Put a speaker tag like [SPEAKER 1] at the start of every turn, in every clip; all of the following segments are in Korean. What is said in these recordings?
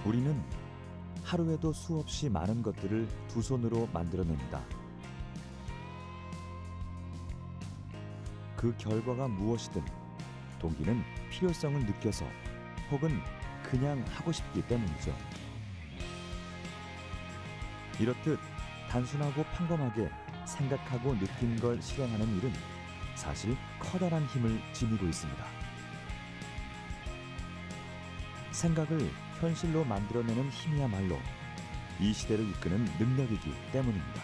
[SPEAKER 1] 우리는 하루에도 수없이 많은 것들을 두 손으로 만들어냅니다. 그 결과가 무엇이든 동기는 필요성을 느껴서 혹은 그냥 하고 싶기 때문이죠. 이렇듯 단순하고 평범하게 생각하고 느낀 걸 실행하는 일은 사실 커다란 힘을 지니고 있습니다. 생각을 현실로 만들어내는 힘이야말로 이 시대를 이끄는 능력이기 때문입니다.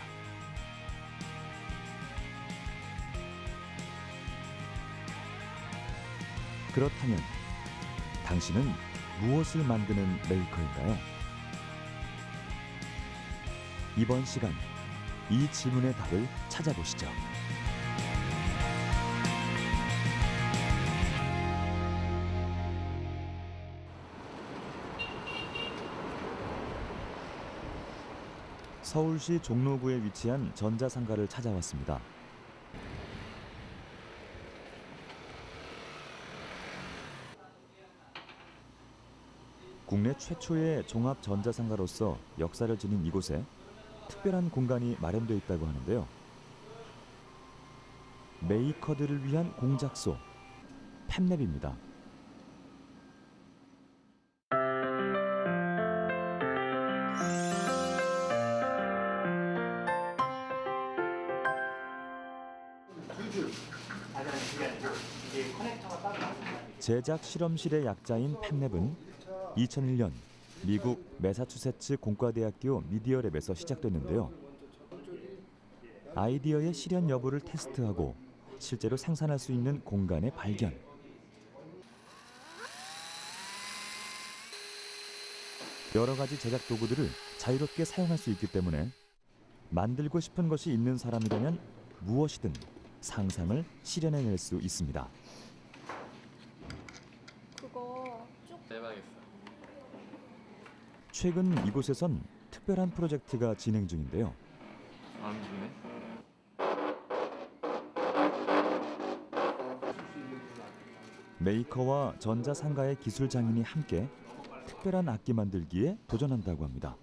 [SPEAKER 1] 그렇다면 당신은 무엇을 만드는 메이커인가요? 이번 시간 이 질문의 답을 찾아보시죠. 서울시 종로구에 위치한 전자상가를 찾아왔습니다. 국내 최초의 종합 전자상가로서 역사를 지닌 이곳에 특별한 공간이 마련되어 있다고 하는데요. 메이커들을 위한 공작소, 팹랩입니다. 제작 실험실의 약자인 팹랩은 2001년 미국 매사추세츠 공과대학교 미디어랩에서 시작됐는데요. 아이디어의 실현 여부를 테스트하고 실제로 생산할 수 있는 공간의 발견. 여러 가지 제작 도구들을 자유롭게 사용할 수 있기 때문에 만들고 싶은 것이 있는 사람이라면 무엇이든 상상을 실현해낼 수 있습니다.
[SPEAKER 2] 그거 쭉
[SPEAKER 3] 대박이었어.
[SPEAKER 1] 최근 이곳에선 특별한 프로젝트가 진행 중인데요.
[SPEAKER 3] 안 주네.
[SPEAKER 1] 메이커와 전자상가의 기술 장인이 함께 특별한 악기 만들기에 도전한다고 합니다.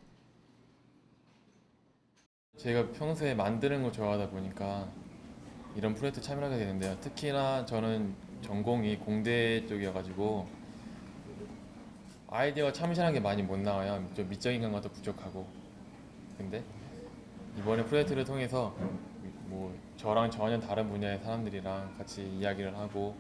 [SPEAKER 3] 제가 평소에 만드는 거 좋아하다 보니까 이런 프로젝트 참여하게 되는데요. 특히나 저는 전공이 공대 쪽이어가지고 아이디어가 참신한 게 많이 못 나와요. 좀 미적인 감각도 부족하고. 근데 이번에 프로젝트를 통해서 뭐 저랑 전혀 다른 분야의 사람들이랑 같이 이야기를 하고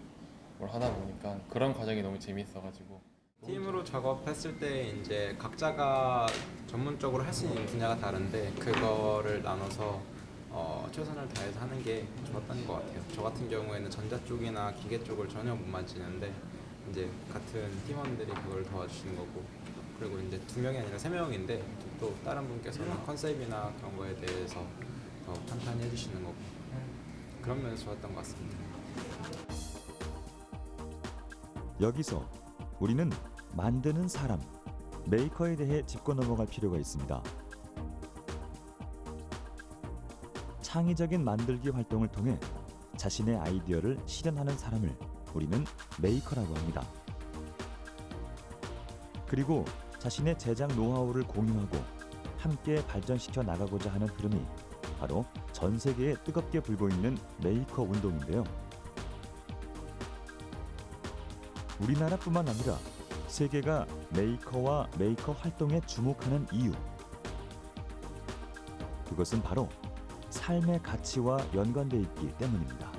[SPEAKER 3] 뭘 하다 보니까 그런 과정이 너무 재밌어가지고.
[SPEAKER 4] 팀으로 작업했을 때 이제 각자가 전문적으로 할 수 있는 분야가 다른데 그거를 나눠서 최선을 다해서 하는 게 좋았던 것 같아요. 저 같은 경우에는 전자 쪽이나 기계 쪽을 전혀 못 만지는데 이제 같은 팀원들이 그걸 도와주시는 거고, 그리고 이제 2명이 아니라 3명인데 또 다른 분께서는 컨셉이나 그런 거에 대해서 더 판단해 주시는 거고, 그런 면에서 좋았던 것 같습니다.
[SPEAKER 1] 여기서 우리는 만드는 사람, 메이커에 대해 짚고 넘어갈 필요가 있습니다. 창의적인 만들기 활동을 통해 자신의 아이디어를 실현하는 사람을 우리는 메이커라고 합니다. 그리고 자신의 제작 노하우를 공유하고 함께 발전시켜 나가고자 하는 흐름이 바로 전 세계에 뜨겁게 불고 있는 메이커 운동인데요. 우리나라뿐만 아니라 세계가 메이커와 메이커 활동에 주목하는 이유. 그것은 바로 삶의 가치와 연관돼 있기 때문입니다.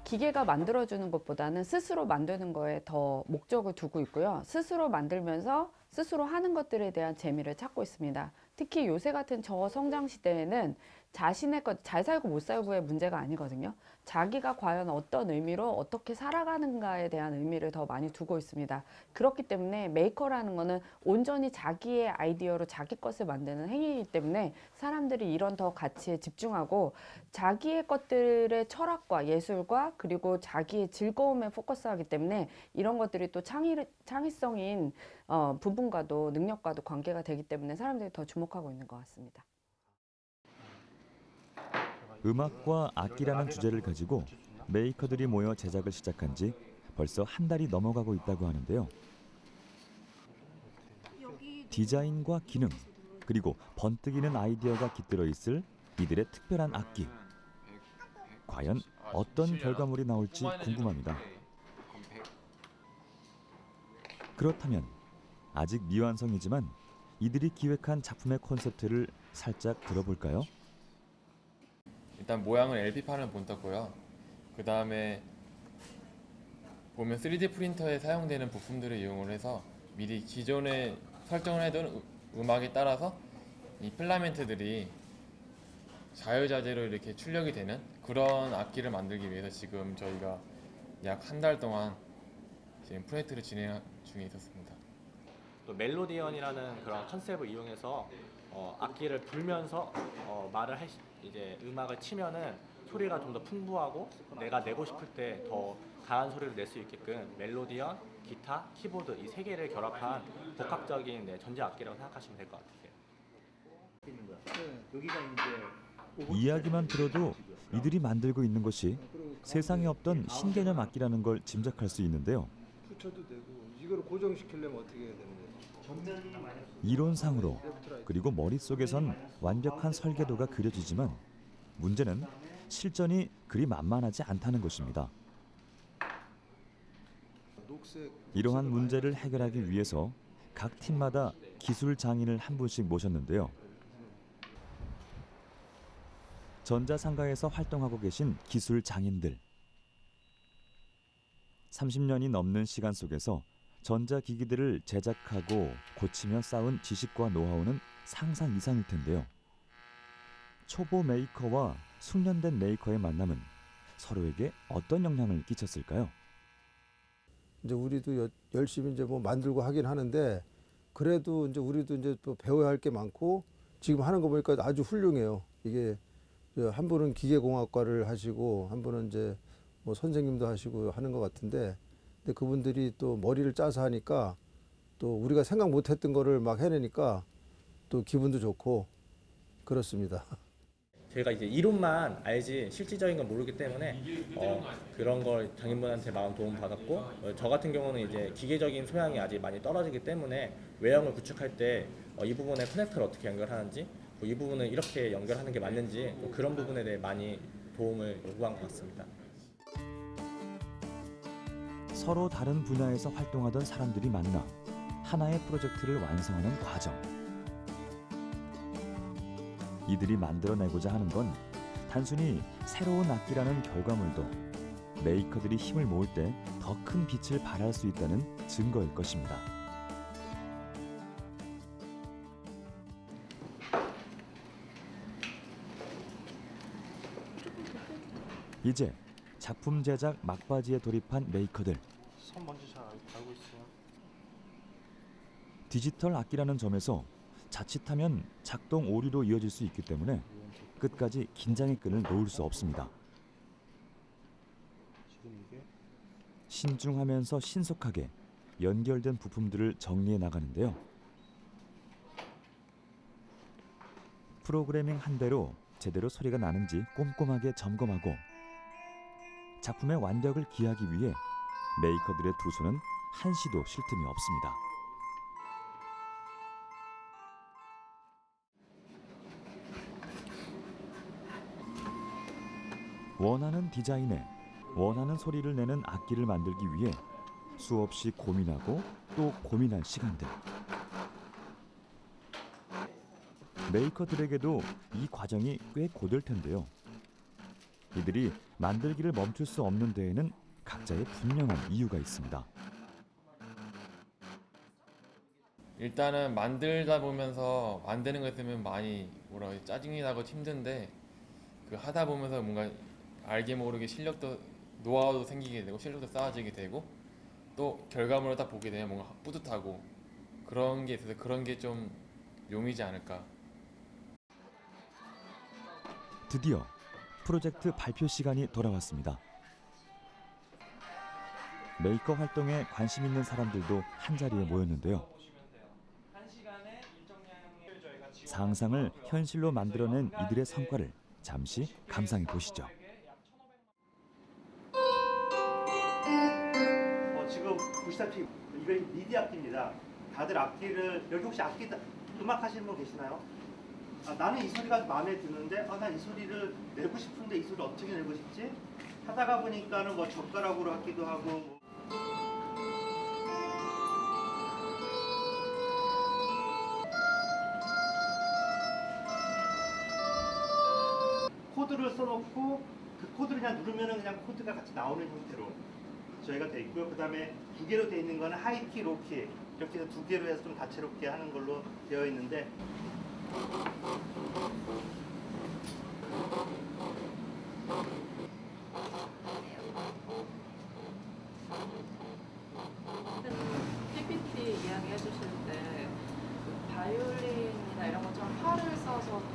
[SPEAKER 2] 기계가 만들어주는 것보다는 스스로 만드는 거에 더 목적을 두고 있고요. 스스로 만들면서 스스로 하는 것들에 대한 재미를 찾고 있습니다. 특히 요새 같은 저성장 시대에는 자신의 것, 잘 살고 못 살고의 문제가 아니거든요. 자기가 과연 어떤 의미로 어떻게 살아가는가에 대한 의미를 더 많이 두고 있습니다. 그렇기 때문에 메이커라는 거는 온전히 자기의 아이디어로 자기 것을 만드는 행위이기 때문에 사람들이 이런 더 가치에 집중하고 자기의 것들의 철학과 예술과 그리고 자기의 즐거움에 포커스하기 때문에 이런 것들이 또 창의성인 부분과도 능력과도 관계가 되기 때문에 사람들이 더 주목하고 있는 것 같습니다.
[SPEAKER 1] 음악과 악기라는 주제를 가지고 메이커들이 모여 제작을 시작한 지 벌써 한 달이 넘어가고 있다고 하는데요. 디자인과 기능, 그리고 번뜩이는 아이디어가 깃들어 있을 이들의 특별한 악기. 과연 어떤 결과물이 나올지 궁금합니다. 그렇다면 아직 미완성이지만 이들이 기획한 작품의 콘셉트를 살짝 들어볼까요?
[SPEAKER 3] 일단 모양은 LP판을 본떴고요. 그 다음에 보면 3D 프린터에 사용되는 부품들을 이용을 해서 미리 기존에 설정을 해둔 음악에 따라서 이 필라멘트들이 자유자재로 이렇게 출력이 되는 그런 악기를 만들기 위해서 지금 저희가 약 한 달 동안 지금 프로젝트를 진행 중에 있었습니다.
[SPEAKER 5] 또 멜로디언이라는 그런 컨셉을 이용해서 악기를 불면서 이제 음악을 치면은 소리가 좀 더 풍부하고 내가 내고 싶을 때 더 강한 소리를 낼 수 있게끔 멜로디언, 기타, 키보드 이 세 개를 결합한 복합적인 전자 악기라고 생각하시면 될 것 같아요.
[SPEAKER 6] 여기가 이제
[SPEAKER 1] 이야기만 들어도 이들이 만들고 있는 것이 세상에 없던 신개념 악기라는 걸 짐작할 수 있는데요.
[SPEAKER 6] 붙여도 되고 이걸 고정시키려면 어떻게 해야 되는데?
[SPEAKER 1] 이론상으로 그리고 머릿속에선 완벽한 설계도가 그려지지만 문제는 실전이 그리 만만하지 않다는 것입니다.
[SPEAKER 6] 녹색
[SPEAKER 1] 이러한 문제를 해결하기 위해서 각 팀마다 기술 장인을 한 분씩 모셨는데요. 전자상가에서 활동하고 계신 기술 장인들. 30년이 넘는 시간 속에서 전자기기들을 제작하고 고치며 쌓은 지식과 노하우는 상상 이상일 텐데요. 초보 메이커와 숙련된 메이커의 만남은 서로에게 어떤 영향을 끼쳤을까요?
[SPEAKER 6] 이제 우리도 열심히 이제 뭐 만들고 하긴 하는데 그래도 이제 우리도 이제 또 배워야 할 게 많고 지금 하는 거 보니까 아주 훌륭해요. 이게 한 분은 기계공학과를 하시고 한 분은 이제 뭐 선생님도 하시고 하는 것 같은데 근데 그분들이 또 머리를 짜서 하니까 또 우리가 생각 못했던 거를 막 해내니까 또 기분도 좋고 그렇습니다.
[SPEAKER 5] 저희가 이제 이론만 알지 실질적인 건 모르기 때문에 그런 걸 장인분한테 많은 도움 받았고 저 같은 경우는 이제 기계적인 소양이 아직 많이 떨어지기 때문에 외형을 구축할 때 이 부분에 커넥터를 어떻게 연결하는지 이 부분은 이렇게 연결하는 게 맞는지 그런 부분에 대해 많이 도움을 요구한 것 같습니다.
[SPEAKER 1] 서로 다른 분야에서 활동하던 사람들이 만나 하나의 프로젝트를 완성하는 과정. 이들이 만들어내고자 하는 건 단순히 새로운 악기라는 결과물도 메이커들이 힘을 모을 때 더 큰 빛을 발할 수 있다는 증거일 것입니다. 이제 작품 제작 막바지에 돌입한 메이커들.
[SPEAKER 5] 손 먼저 잘 알고 있어요.
[SPEAKER 1] 디지털 악기라는 점에서 자칫하면 작동 오류로 이어질 수 있기 때문에 끝까지 긴장의 끈을 놓을 수 없습니다. 신중하면서 신속하게 연결된 부품들을 정리해 나가는데요. 프로그래밍 한 대로 제대로 소리가 나는지 꼼꼼하게 점검하고 작품의 완벽을 기하기 위해 메이커들의 두 손은 한시도 쉴 틈이 없습니다. 원하는 디자인에 원하는 소리를 내는 악기를 만들기 위해 수없이 고민하고 또 고민할 시간들. 메이커들에게도 이 과정이 꽤 고될 텐데요. 이들이 만들기를 멈출 수 없는 데에는 각자의 분명한 이유가 있습니다.
[SPEAKER 3] 일단은 만들다 보면서 만드는 거 있으면 많이 짜증이 나고 힘든데 그 하다 보면서 뭔가 알게 모르게 실력도 노하우도 생기게 되고 실력도 쌓아지게 되고 또 결과물을 딱 보게 되면 뭔가 뿌듯하고 그런 게 있어서 그런 게 좀 용이지 않을까.
[SPEAKER 1] 드디어 프로젝트 발표 시간이 돌아왔습니다. 메이커 활동에 관심 있는 사람들도 한자리에 모였는데요. 상상을 현실로 만들어낸 이들의 성과를 잠시 감상해 보시죠.
[SPEAKER 7] 지금 보시다시피 이건 미디 악기입니다. 다들 악기를 여기 혹시 악기 음악 하시는 분 계시나요? 아, 나는 이 소리가 마음에 드는데 난 이 소리를 내고 싶은데 이 소리를 어떻게 내고 싶지? 하다가 보니까는 뭐 젓가락으로 하기도 하고 코드를 써놓고 그 코드를 그냥 누르면은 그냥 코드가 같이 나오는 형태로 저희가 돼 있고요. 그 다음에 두 개로 돼 있는 거는 하이키, 로키 이렇게 해서 두 개로 해서 좀 다채롭게 하는 걸로 되어 있는데
[SPEAKER 8] PPT 이야기해 주실 때 바이올린이나 이런 것처럼 팔을 써서도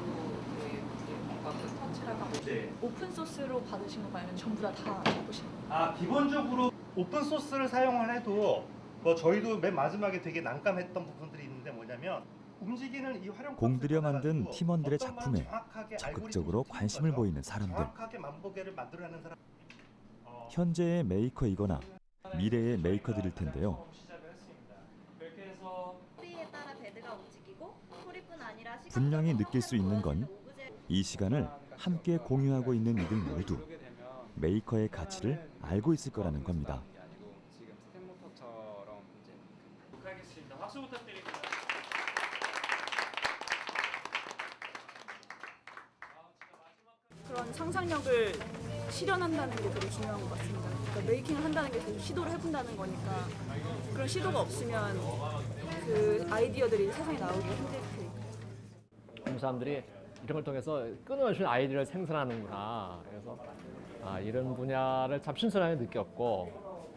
[SPEAKER 8] 뭔가 그 터치를 하고
[SPEAKER 7] 네.
[SPEAKER 9] 오픈 소스로 받으신 거 말면 전부 다 해보신 거예요?
[SPEAKER 7] 기본적으로 오픈 소스를 사용을 해도 뭐 저희도 맨 마지막에 되게 난감했던 부분들이 있는데 뭐냐면 움직이는 이 활용
[SPEAKER 1] 공들여
[SPEAKER 7] 콘셉트를
[SPEAKER 1] 만든
[SPEAKER 7] 가지고
[SPEAKER 1] 팀원들의
[SPEAKER 7] 어떤 건
[SPEAKER 1] 작품에
[SPEAKER 7] 정확하게
[SPEAKER 1] 적극적으로
[SPEAKER 7] 알고리즘을
[SPEAKER 1] 관심을
[SPEAKER 7] 거죠.
[SPEAKER 1] 보이는 사람들.
[SPEAKER 7] 정확하게 만보개를 만들어내는 사람.
[SPEAKER 1] 현재의 메이커이거나 미래의 메이커들일 텐데요.
[SPEAKER 10] 소리에 따라 베드가 움직이고 소리뿐 아니라
[SPEAKER 1] 분명히 느낄 수 있는 건 이 시간을 함께 공유하고 있는 이들 모두 메이커의 가치를 알고 있을 거라는 겁니다.
[SPEAKER 4] 지금 스탠모터처럼 이제
[SPEAKER 11] 하겠습니다. 박수 부탁드립니다.
[SPEAKER 9] 그런 상상력을 실현한다는 게 되게 중요한 것 같습니다. 그러니까 메이킹을 한다는 게 계속 시도를 해본다는 거니까 그런 시도가 없으면 그 아이디어들이 세상에 나오기 힘들 테니까.
[SPEAKER 12] 사람들이 이런 걸 통해서 끊임없이 아이디어를 생산하는구나. 그래서 이런 분야를 참 신선하게 느꼈고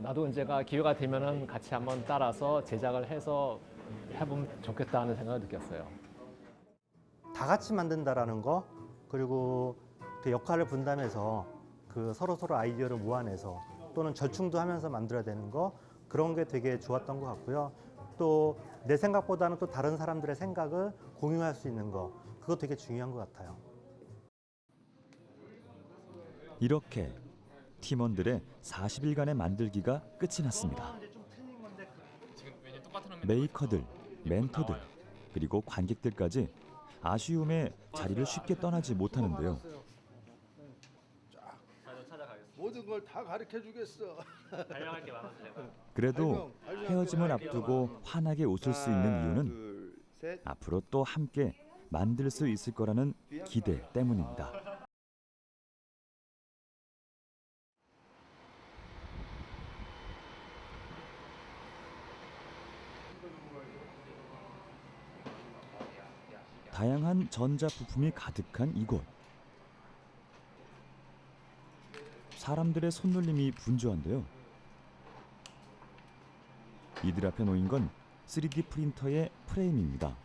[SPEAKER 12] 나도 언제가 기회가 되면은 같이 한번 따라서 제작을 해서 해보면 좋겠다는 생각을 느꼈어요.
[SPEAKER 7] 다 같이 만든다라는 거 그리고 그 역할을 분담해서 그 서로 아이디어를 모아내서 또는 절충도 하면서 만들어야 되는 거 그런 게 되게 좋았던 것 같고요. 또 내 생각보다는 또 다른 사람들의 생각을 공유할 수 있는 거 그거 되게 중요한 것 같아요.
[SPEAKER 1] 이렇게 팀원들의 40일간의 만들기가 끝이 났습니다. 메이커들, 멘토들, 그리고 관객들까지 아쉬움에 자리를 쉽게 떠나지 못하는데요.
[SPEAKER 6] 모든 걸 다 가르쳐 주겠어.
[SPEAKER 11] 발명할 게 많아서 제가.
[SPEAKER 1] 그래도 헤어짐을 앞두고 환하게 웃을 수 있는 이유는 앞으로 또 함께 만들 수 있을 거라는 기대 때문입니다. 다양한 전자 부품이 가득한 이곳. 사람들의 손놀림이 분주한데요. 이들 앞에 놓인 건 3D 프린터의 프레임입니다.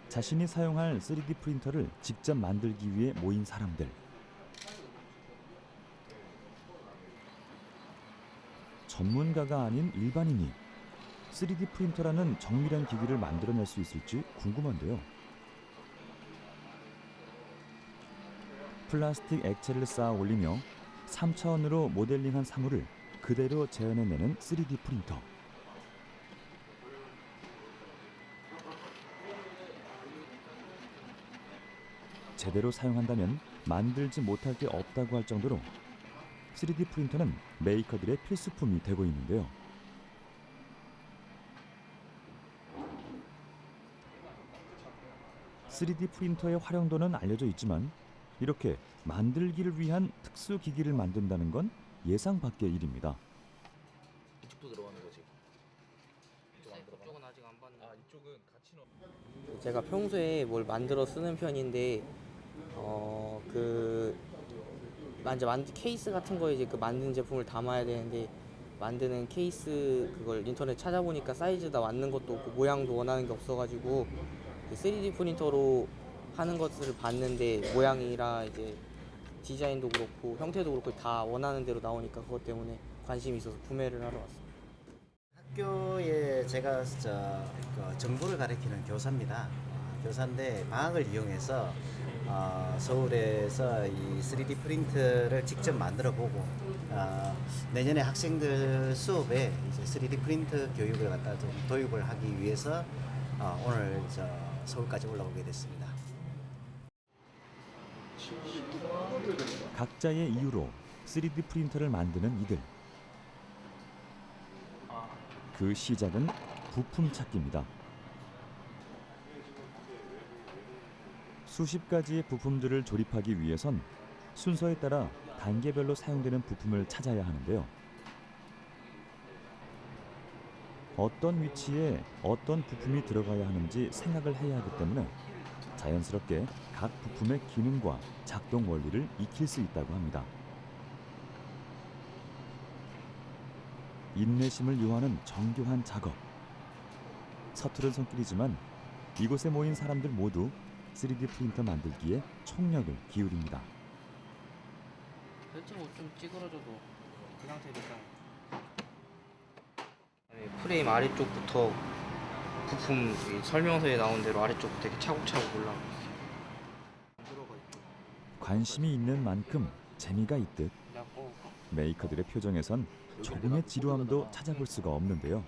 [SPEAKER 1] 자신이 사용할 3D 프린터를 직접 만들기 위해 모인 사람들. 전문가가 아닌 일반인이 3D 프린터라는 정밀한 기기를 만들어낼 수 있을지 궁금한데요. 플라스틱 액체를 쌓아 올리며 3차원으로 모델링한 사물을 그대로 재현해내는 3D 프린터. 제대로 사용한다면 만들지 못할 게 없다고 할 정도로 3D 프린터는 메이커들의 필수품이 되고 있는데요. (3D) 프린터의 활용도는 알려져 있지만 이렇게 만들기를 위한 특수 기기를 만든다는 건 예상 밖의 일입니다.
[SPEAKER 5] 이쪽도 들어가는 거지.
[SPEAKER 4] 이쪽은 아직 안 봤는데.
[SPEAKER 5] 이쪽은 같이 넣어.
[SPEAKER 13] 제가 평소에 뭘 만들어 쓰는 편인데 이제 케이스 같은 거에 이제 그 만든 제품을 담아야 되는데 만드는 케이스 그걸 인터넷 찾아보니까 사이즈가 맞는 것도 없고 모양도 원하는 게 없어가지고 3D 프린터로 하는 것을 봤는데 모양이랑 이제 디자인도 그렇고 형태도 그렇고 다 원하는 대로 나오니까 그것 때문에 관심이 있어서 구매를 하러 왔습니다.
[SPEAKER 14] 학교에 제가 정보를 가르치는 교사입니다. 교사인데 방학을 이용해서 서울에서 이 3D 프린트를 직접 만들어 보고 내년에 학생들 수업에 이제 3D 프린터 교육을 갖다 좀 도입을 하기 위해서 오늘 서울까지 올라오게 됐습니다.
[SPEAKER 1] 각자의 이유로 3D 프린터를 만드는 이들. 그 시작은 부품 찾기입니다. 수십 가지의 부품들을 조립하기 위해선 순서에 따라 단계별로 사용되는 부품을 찾아야 하는데요. 어떤 위치에 어떤 부품이 들어가야 하는지 생각을 해야 하기 때문에 자연스럽게 각 부품의 기능과 작동 원리를 익힐 수 있다고 합니다. 인내심을 요하는 정교한 작업. 서투른 손길이지만 이곳에 모인 사람들 모두 3D 프린터 만들기에 총력을 기울입니다.
[SPEAKER 13] 벤츠 좀 찌그러져도 그 상태니까. 프레임 아래쪽부터 부품 설명서에 나온 대로 아래쪽부터 이렇게 차곡차곡 올라가고 있어요.
[SPEAKER 1] 관심이 있는 만큼 재미가 있듯 메이커들의 표정에선 조금의 지루함도 찾아볼 수가 없는데요.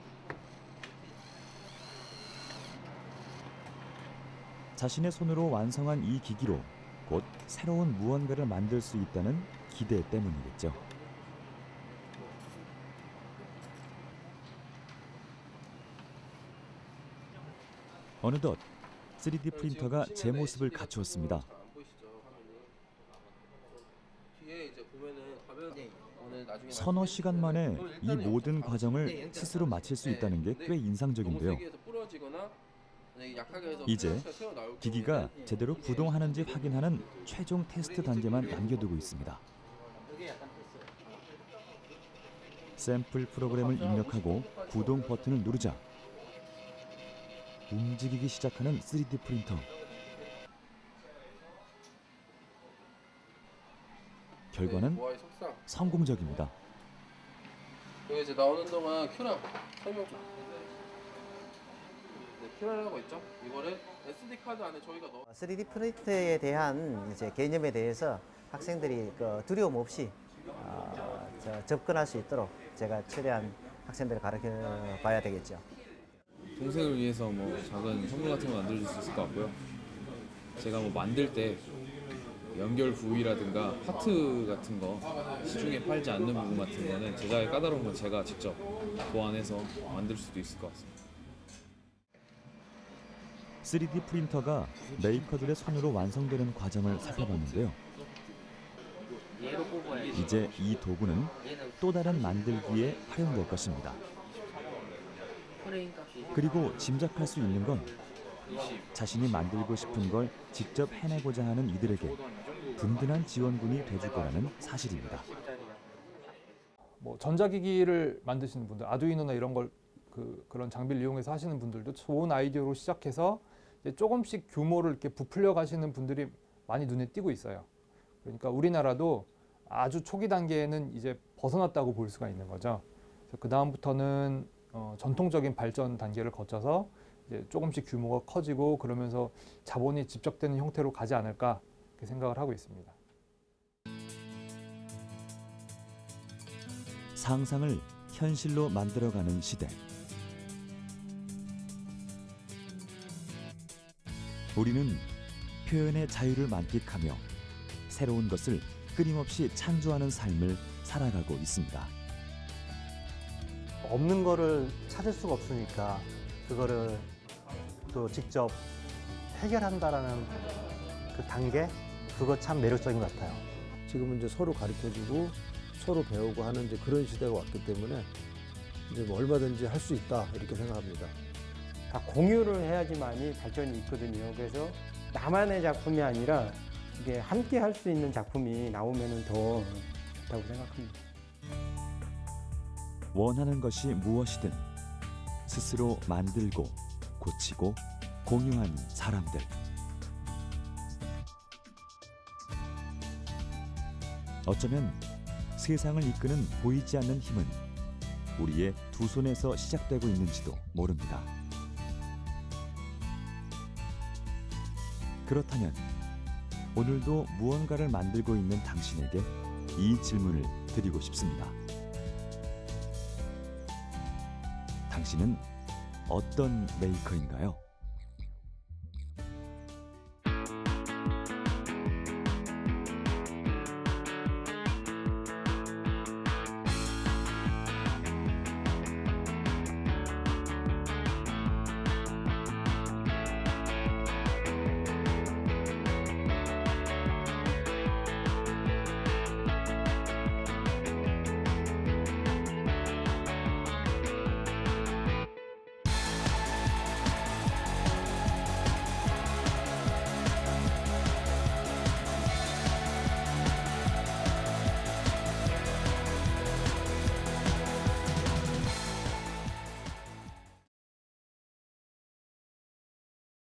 [SPEAKER 1] 자신의 손으로 완성한 이 기기로 곧 새로운 무언가를 만들 수 있다는 기대 때문이겠죠. 어느덧 3D 프린터가 제 모습을 갖추었습니다. 서너 시간 만에 이 모든 과정을 스스로 마칠 수 있다는 게 꽤 인상적인데요. 이제 기기가 제대로 구동하는지 확인하는 최종 테스트 단계만 남겨두고 있습니다. 샘플 프로그램을 입력하고 구동 버튼을 누르자 움직이기 시작하는 3D 프린터. 결과는 성공적입니다.
[SPEAKER 15] 여기 이제 나오는 동안 큐랑 설명 좀. 네, 큐라고 있죠? 이거를 SD 카드 안에 저희가 넣어.
[SPEAKER 14] 3D 프린터에 대한 이제 개념에 대해서 학생들이 두려움 없이 접근할 수 있도록 제가 최대한 학생들을 가르쳐 봐야 되겠죠.
[SPEAKER 16] 동생을 위해서 뭐 작은 선물 같은 거 만들어줄 수 있을 것 같고요. 제가 뭐 만들 때 연결 부위라든가 파트 같은 거 시중에 팔지 않는 부분 같은 거는 제작에 까다로운 건 제가 직접 보완해서 만들 수도 있을 것 같습니다.
[SPEAKER 1] 3D 프린터가 메이커들의 손으로 완성되는 과정을 살펴봤는데요. 이제 이 도구는 또 다른 만들기에 활용될 것입니다. 그리고 짐작할 수 있는 건 자신이 만들고 싶은 걸 직접 해내고자 하는 이들에게 든든한 지원군이 돼줄 거라는 사실입니다.
[SPEAKER 17] 뭐 전자기기를 만드시는 분들, 아두이노나 이런 걸 그런 장비를 이용해서 하시는 분들도 좋은 아이디어로 시작해서 이제 조금씩 규모를 이렇게 부풀려 가시는 분들이 많이 눈에 띄고 있어요. 그러니까 우리나라도 아주 초기 단계에는 이제 벗어났다고 볼 수가 있는 거죠. 그 다음부터는 전통적인 발전 단계를 거쳐서 이제 조금씩 규모가 커지고 그러면서 자본이 집적되는 형태로 가지 않을까 이렇게 생각을 하고 있습니다.
[SPEAKER 1] 상상을 현실로 만들어가는 시대. 우리는 표현의 자유를 만끽하며 새로운 것을 끊임없이 창조하는 삶을 살아가고 있습니다.
[SPEAKER 7] 없는 거를 찾을 수가 없으니까 그거를 또 직접 해결한다라는 그 단계, 그거 참 매력적인 것 같아요.
[SPEAKER 6] 지금은 이제 서로 가르쳐주고 서로 배우고 하는 이제 그런 시대가 왔기 때문에 이제 뭐 얼마든지 할 수 있다 이렇게 생각합니다.
[SPEAKER 18] 다 공유를 해야지만이 발전이 있거든요. 그래서 나만의 작품이 아니라 이게 함께 할 수 있는 작품이 나오면 더 좋다고 생각합니다.
[SPEAKER 1] 원하는 것이 무엇이든 스스로 만들고 고치고 공유하는 사람들. 어쩌면 세상을 이끄는 보이지 않는 힘은 우리의 두 손에서 시작되고 있는지도 모릅니다. 그렇다면 오늘도 무언가를 만들고 있는 당신에게 이 질문을 드리고 싶습니다. 당신은 어떤 메이커인가요?